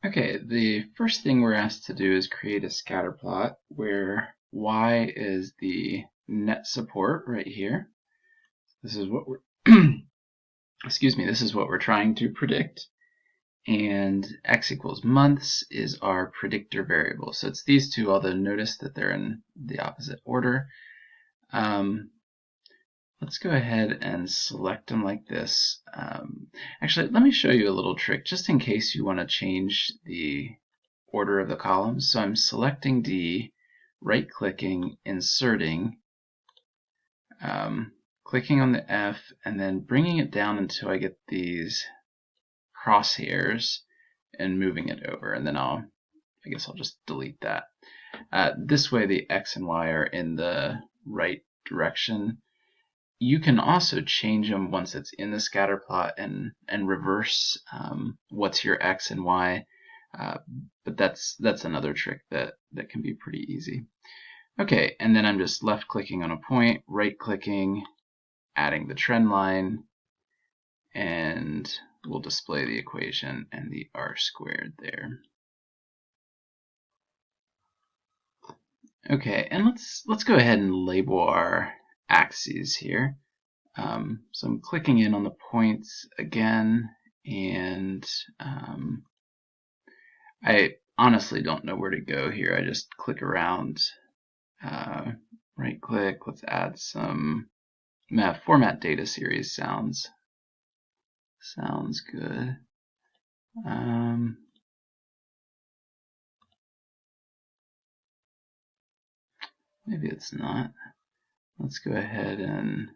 Okay, the first thing we're asked to do is create a scatter plot where y is the net support right here. This is what we're excuse me, this is what we're trying to predict. And x equals months is our predictor variable. So it's these two, although notice that they're in the opposite order. Let's go ahead and select them like this. Actually, let me show you a little trick just in case you want to change the order of the columns. So I'm selecting D, right-clicking, inserting, clicking on the F, and then bringing it down until I get these crosshairs and moving it over. And then I guess I'll just delete that. This way the X and Y are in the right direction. You can also change them once it's in the scatter plot and reverse what's your X and Y, but that's another trick that can be pretty easy. Okay, and then I'm just left clicking on a point, right clicking, adding the trend line, and we'll display the equation and the r squared there. Okay, and let's go ahead and label our axes here. So I'm clicking in on the points again, and I honestly don't know where to go here. I just click around, right click, let's add some format data series sounds good. Maybe it's not. Let's go ahead and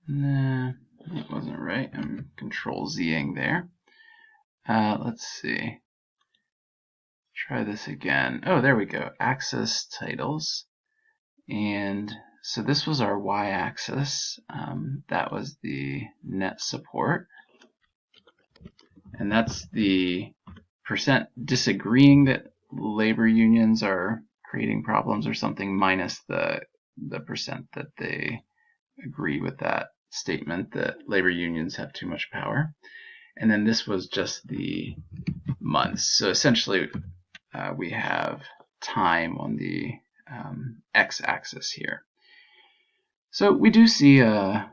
nah, it wasn't right. I'm Control-Z-ing there. Let's see. Try this again. Oh, there we go. Axis titles. And so this was our y-axis. That was the net support. And that's the percent disagreeing that labor unions are creating problems or something, minus the percent that they agree with that statement that labor unions have too much power. And then this was just the months. So essentially we have time on the x-axis here. So we do see a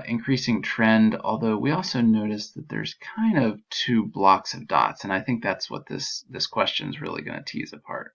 increasing trend, although we also notice that there's kind of two blocks of dots, and I think that's what this question is really going to tease apart.